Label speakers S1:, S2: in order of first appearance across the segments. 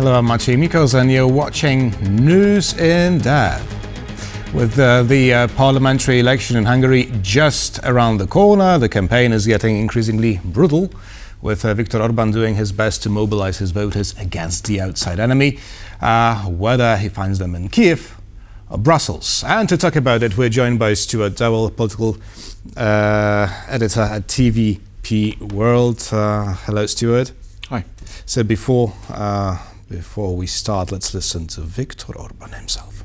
S1: Hello, I'm Maciej Mikos and you're watching News in Depth. With the parliamentary election in Hungary just around the corner, the campaign is getting increasingly brutal, with Viktor Orbán doing his best to mobilize his voters against the outside enemy, whether he finds them in Kiev or Brussels. And to talk about it, we're joined by Stuart Dowell, political editor at TVP World. Hello, Stuart.
S2: Hi.
S1: So before we start, let's listen to Viktor Orbán himself.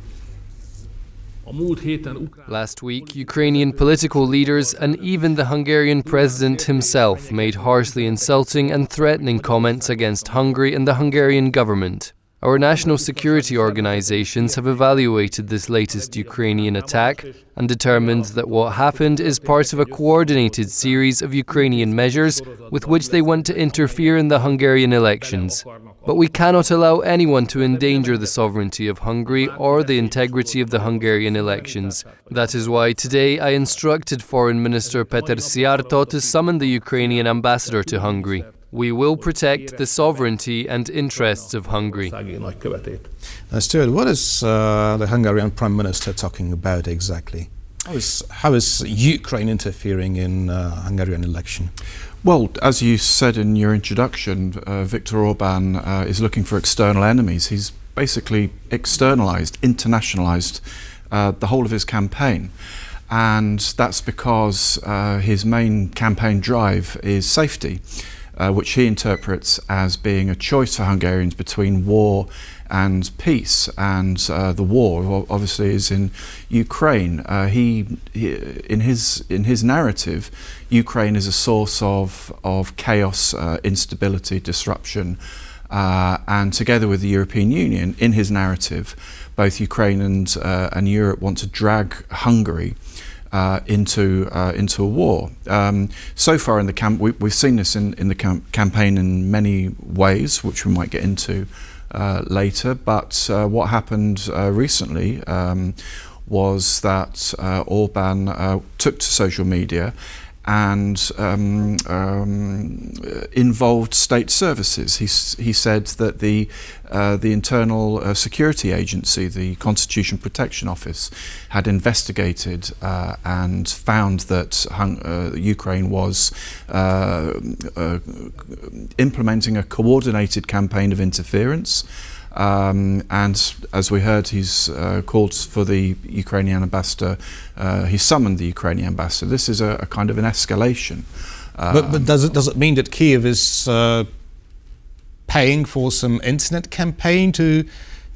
S3: Last week, Ukrainian political leaders and even the Hungarian president himself made harshly insulting and threatening comments against Hungary and the Hungarian government. Our national security organizations have evaluated this latest Ukrainian attack and determined that what happened is part of a coordinated series of Ukrainian measures with which they want to interfere in the Hungarian elections. But we cannot allow anyone to endanger the sovereignty of Hungary or the integrity of the Hungarian elections. That is why today I instructed Foreign Minister Péter Magyar to summon the Ukrainian ambassador to Hungary. We will protect the sovereignty and interests of Hungary.
S1: Stuart, what is the Hungarian Prime Minister talking about exactly? How is Ukraine interfering in Hungarian election?
S2: Well, as you said in your introduction, Viktor Orbán is looking for external enemies. He's basically externalized, internationalized the whole of his campaign. And that's because his main campaign drive is safety, which he interprets as being a choice for Hungarians between war and peace. And the war, obviously, is in Ukraine. In his narrative, Ukraine is a source of chaos, instability, disruption, and together with the European Union, in his narrative, both Ukraine and Europe want to drag Hungary into a war. So far in the camp, we've seen this in the campaign in many ways, which we might get into later. But what happened recently was that Orbán took to social media and involved state services. He said that the Internal Security Agency, the Constitution Protection Office, had investigated and found that Ukraine was implementing a coordinated campaign of interference. And as we heard, he's called for the Ukrainian ambassador. He summoned the Ukrainian ambassador. This is a kind of an escalation.
S1: But does it mean that Kiev is paying for some internet campaign to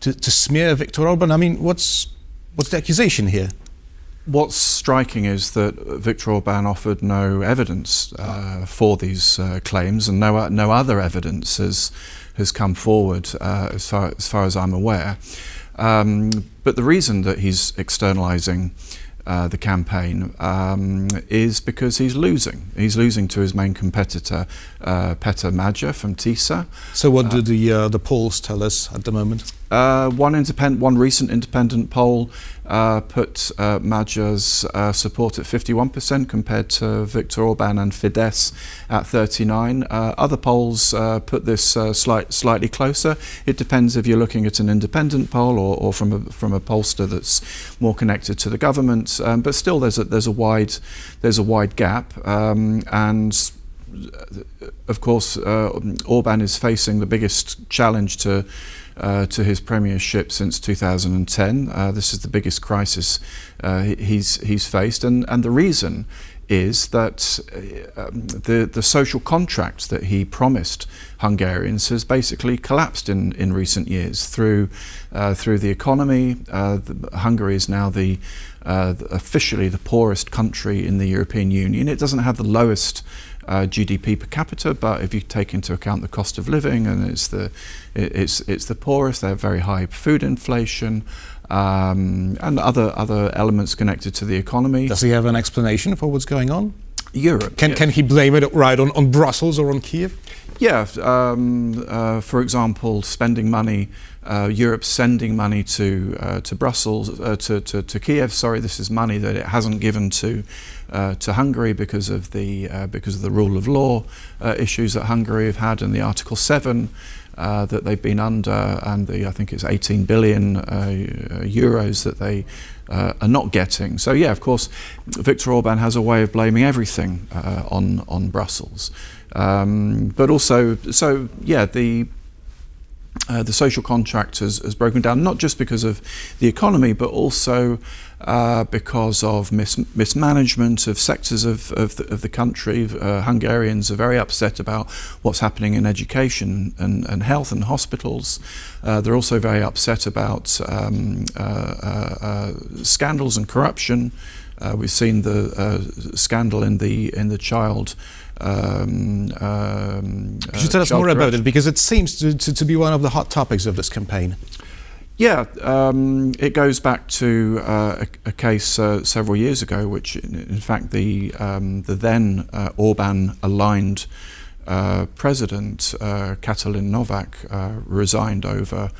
S1: smear Viktor Orbán? I mean, what's the accusation here?
S2: What's striking is that Viktor Orbán offered no evidence for these claims, and no other evidence has come forward as far as I'm aware. But the reason that he's externalizing the campaign is because he's losing. He's losing to his main competitor, Péter Magyar from TISA.
S1: So what do the polls tell us at the moment?
S2: One recent independent poll put Magyar's support at 51% compared to Viktor Orbán and Fidesz at 39%. Other polls put this slightly closer. It depends if you're looking at an independent poll or from a pollster that's more connected to the government. But still, there's a wide gap, and of course, Orbán is facing the biggest challenge to his premiership since 2010. This is the biggest crisis he's faced, and the reason is that the social contract that he promised Hungarians has basically collapsed in recent years through the economy. Hungary is now officially the poorest country in the European Union. It doesn't have the lowest GDP per capita, but if you take into account the cost of living, and it's the poorest, they have very high food inflation, and other elements connected to the economy.
S1: Does he have an explanation for what's going on?
S2: Europe.
S1: Can he blame it right on Brussels or on Kiev?
S2: Yeah, for example, spending money, Europe sending money to Brussels, to Kiev. Sorry, this is money that it hasn't given to Hungary because of the rule of law issues that Hungary have had, and the Article 7 that they've been under, and I think it's 18 billion euros that they are not getting. So yeah, of course, Viktor Orbán has a way of blaming everything on Brussels. But also, so yeah, the social contract has broken down, not just because of the economy, but also because of mismanagement of sectors of the country. Hungarians are very upset about what's happening in education and health and hospitals. They're also very upset about scandals and corruption. We've seen the scandal in the child.
S1: Could you tell us more about it, because it seems to be one of the hot topics of this campaign?
S2: Yeah, it goes back to a case several years ago, which in fact the then Orbán-aligned president, Katalin Novak, resigned over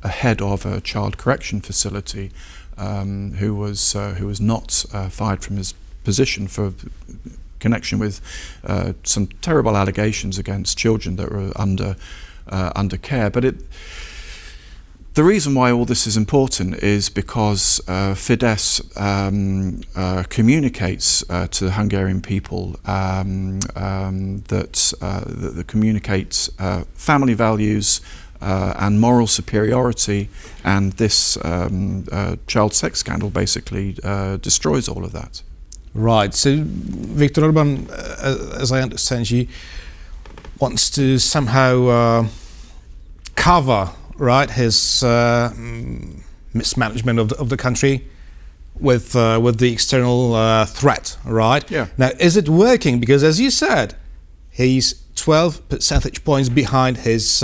S2: a head of a child correction facility who was not fired from his position for connection with some terrible allegations against children that were under care. But the reason why all this is important is because Fidesz communicates to the Hungarian people that communicates family values and moral superiority, and this child sex scandal basically destroys all of that.
S1: Right. So Viktor Orbán, as I understand you, wants to somehow cover, right, his mismanagement of the country with the external threat, right?
S2: Yeah.
S1: Now, is it working? Because as you said, he's 12 percentage points behind his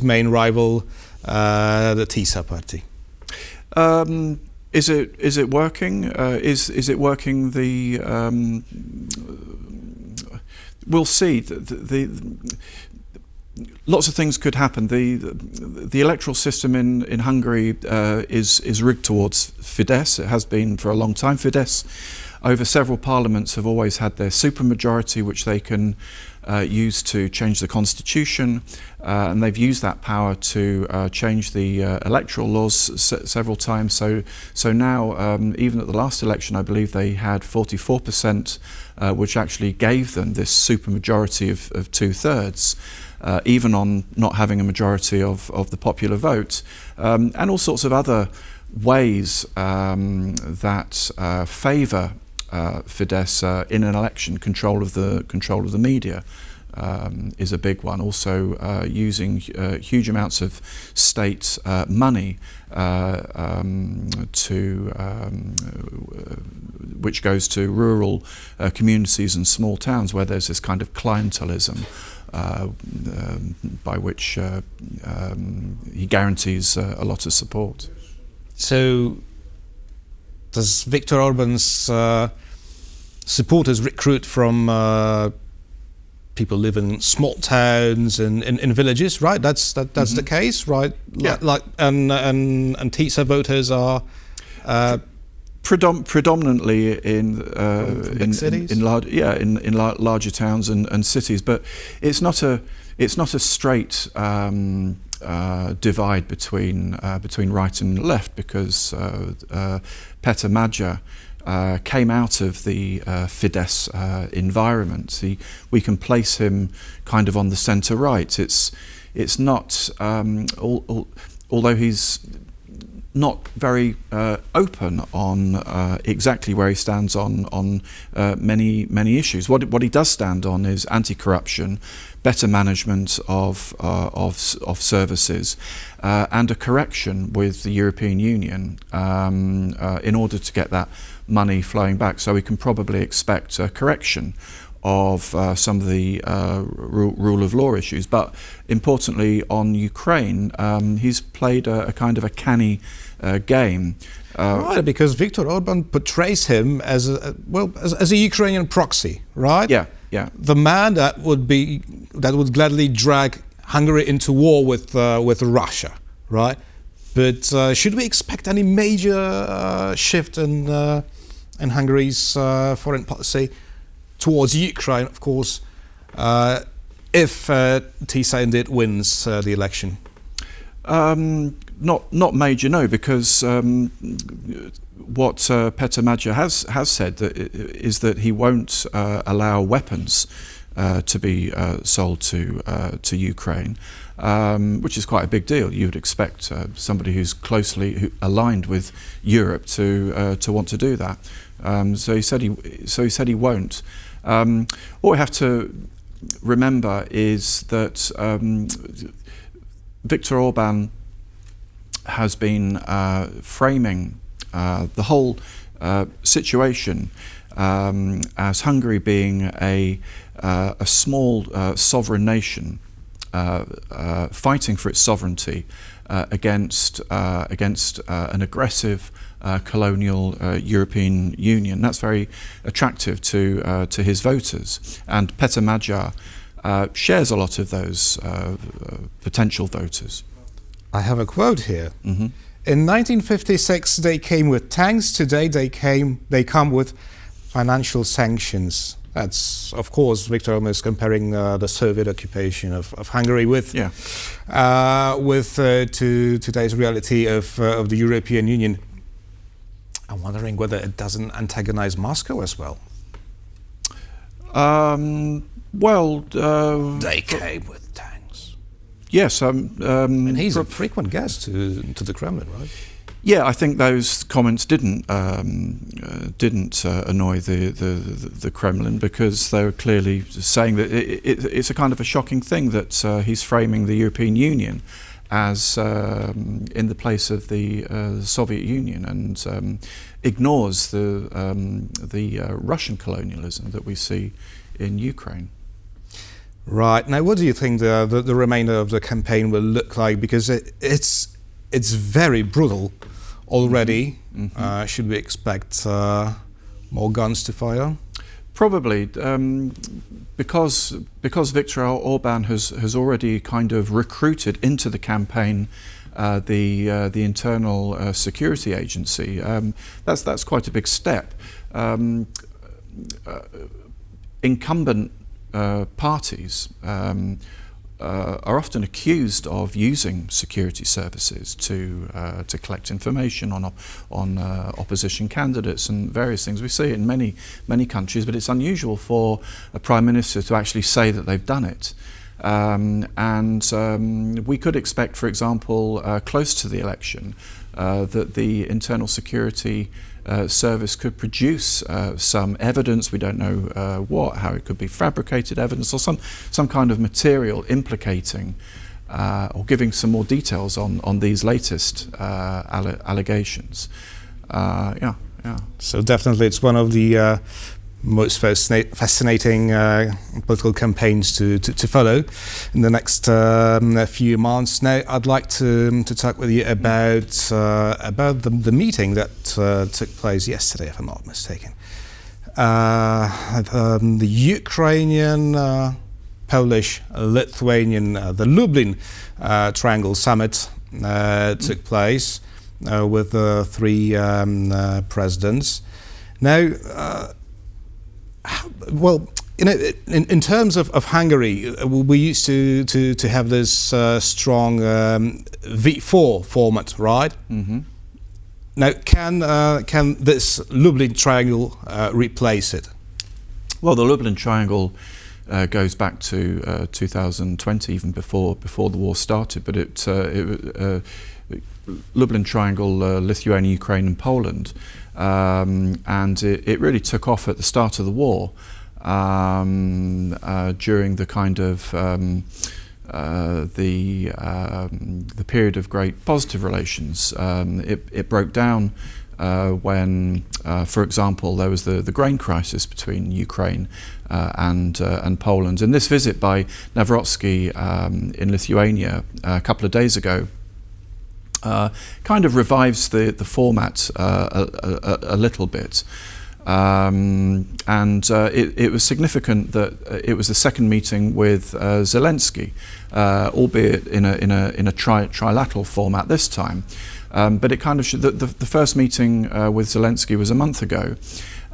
S1: main rival, the TISA party.
S2: Is it working? Is it working? We'll see. Lots of things could happen. The electoral system in Hungary is rigged towards Fidesz. It has been for a long time. Fidesz, over several parliaments, have always had their supermajority, which they can use to change the constitution, and they've used that power to change the electoral laws several times. So now, even at the last election, I believe they had 44%, which actually gave them this supermajority of 2/3. Even on not having a majority of the popular vote, and all sorts of other ways that favour Fidesz in an election. Control of the media is a big one. Also, using huge amounts of state money which goes to rural communities and small towns where there's this kind of clientelism. By which he guarantees a lot of support.
S1: So, does Viktor Orbán's supporters recruit from people living in small towns and in villages? Right, that's the case, right?
S2: Yeah.
S1: And TISA voters are.
S2: Predominantly in
S1: cities?
S2: in larger towns and cities, but it's not a straight divide between right and left, because Péter Magyar came out of the Fidesz environment. We can place him kind of on the centre right. It's not although he's not very open on exactly where he stands on many issues. What he does stand on is anti-corruption, better management of services, and a correction with the European Union in order to get that money flowing back. So we can probably expect a correction of some of the rule of law issues. But importantly, on Ukraine, he's played a kind of a canny game.
S1: Right, because Viktor Orbán portrays him as a Ukrainian proxy, right?
S2: Yeah.
S1: The man that would gladly drag Hungary into war with Russia, right? But should we expect any major shift in Hungary's foreign policy towards Ukraine? Of course, if TISA indeed wins the election?
S2: Not major, no, because what Péter Magyar has said is that he won't allow weapons to be sold to Ukraine, which is quite a big deal. You would expect somebody who's closely aligned with Europe to want to do that. So he said he won't. What we have to remember is that Viktor Orbán has been framing the whole situation as Hungary being a small sovereign nation fighting for its sovereignty against an aggressive colonial European Union. That's very attractive to his voters, and Péter Magyar shares a lot of those potential voters.
S1: I have a quote here.
S2: Mm-hmm.
S1: In 1956, they came with tanks. Today, they come with financial sanctions. That's, of course, Viktor Orbán is comparing the Soviet occupation of Hungary with to today's reality of the European Union. I'm wondering whether it doesn't antagonize Moscow as well. They came with tanks.
S2: Yes,
S1: and he's a frequent guest to the Kremlin, right?
S2: Yeah, I think those comments didn't annoy the Kremlin, because they were clearly saying that it's a kind of a shocking thing that he's framing the European Union as in the place of the Soviet Union, and ignores the Russian colonialism that we see in Ukraine.
S1: Right. Now, what do you think the remainder of the campaign will look like? Because it's very brutal already.
S2: Mm-hmm.
S1: Should we expect more guns to fire?
S2: Probably, because Viktor Orbán has already kind of recruited into the campaign the internal security agency. That's quite a big step. Incumbent parties are often accused of using security services to collect information on opposition candidates and various things. We see it in many countries, but it's unusual for a prime minister to actually say that they've done it. And we could expect, for example, close to the election, that the internal security service could produce some evidence. We don't know how it could be fabricated evidence or some kind of material implicating or giving some more details on these latest allegations.
S1: So definitely it's one of the most fascinating political campaigns to follow in the next few months. Now, I'd like to talk with you about the meeting that took place yesterday, if I'm not mistaken. The Ukrainian, Polish, Lithuanian, the Lublin Triangle Summit took place with the three presidents. Now, well, in terms of Hungary, we used to have this strong V4 format, right?
S2: Mm-hmm.
S1: Now, can this Lublin Triangle replace it?
S2: Well, the Lublin Triangle goes back to 2020, even before the war started. But Lublin Triangle, Lithuania, Ukraine, and Poland. And it really took off at the start of the war, during the kind of the period of great positive relations. It broke down when, for example, there was the grain crisis between Ukraine and Poland. And this visit by Nawrocki in Lithuania a couple of days ago kind of revives the format a little bit. It was significant that it was the second meeting with Zelensky, albeit in a trilateral format this time. But it kind of the first meeting with Zelensky was a month ago,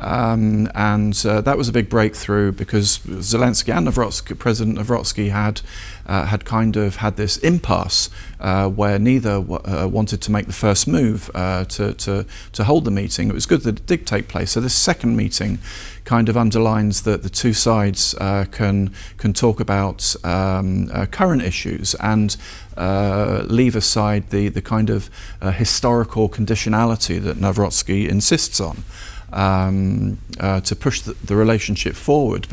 S2: and that was a big breakthrough because Zelensky and President Nawrocki had kind of had this impasse where neither wanted to make the first move to hold the meeting. It was good that it did take place. So this second meeting kind of underlines that the two sides can talk about current issues and leave aside the kind of historical conditionality that Nawrocki insists on to push the relationship forward.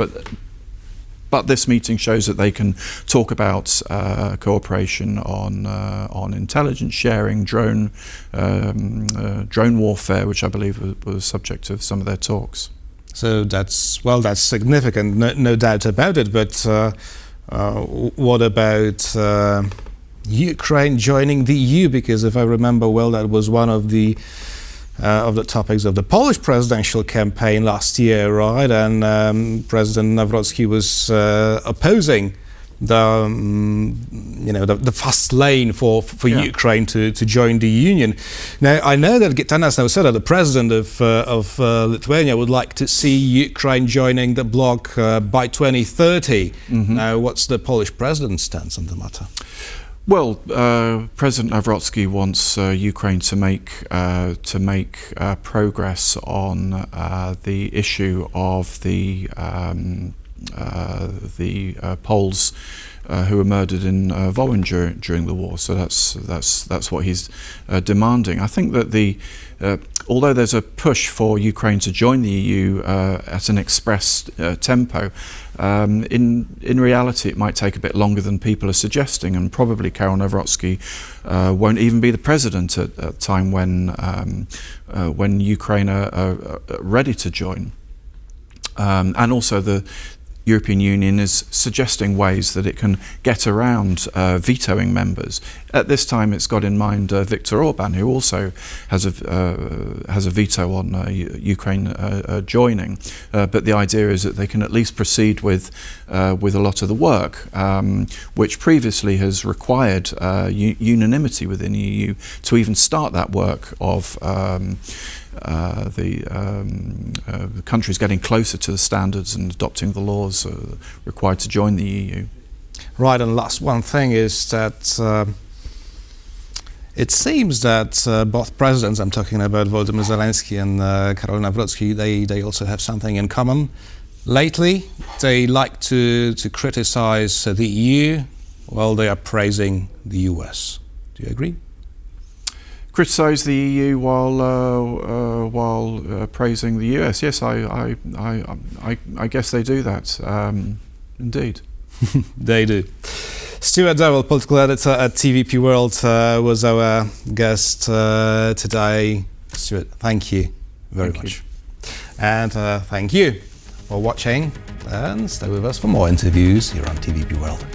S2: But this meeting shows that they can talk about cooperation on intelligence sharing, drone warfare, which I believe was the subject of some of their talks.
S1: So that's significant, no doubt about it. But what about Ukraine joining the EU? Because if I remember well, that was one of the topics of the Polish presidential campaign last year, right? And President Nawrocki was opposing the fast lane for Ukraine to join the Union. Now, I know that Gitanas Nausėda, the president of Lithuania, would like to see Ukraine joining the bloc by 2030. Mm-hmm. Now, what's the Polish president's stance on the matter?
S2: Well, President Nawrocki wants Ukraine to make progress on the issue of the Poles who were murdered in Wołyń during the war. So that's what he's demanding. I think that although there's a push for Ukraine to join the EU at an express tempo, in reality it might take a bit longer than people are suggesting, and probably Karol Nawrocki won't even be the president at a time when Ukraine are ready to join. And also the European Union is suggesting ways that it can get around vetoing members. At this time, it's got in mind Viktor Orbán, who also has a veto on Ukraine joining. But the idea is that they can at least proceed with a lot of the work, which previously has required unanimity within the EU to even start that work of the countries getting closer to the standards and adopting the laws required to join the EU.
S1: Right, and last one thing is that it seems that both presidents, I'm talking about Volodymyr Zelensky and Karol Nawrocki, they also have something in common. Lately, they like to criticize the EU while they are praising the US. Do you agree?
S2: Criticise the EU while praising the US. Yes, I guess they do that. Indeed,
S1: they do. Stuart Dowell, political editor at TVP World, was our guest today. Stuart, thank you very much. And thank you for watching, and stay with us for more interviews here on TVP World.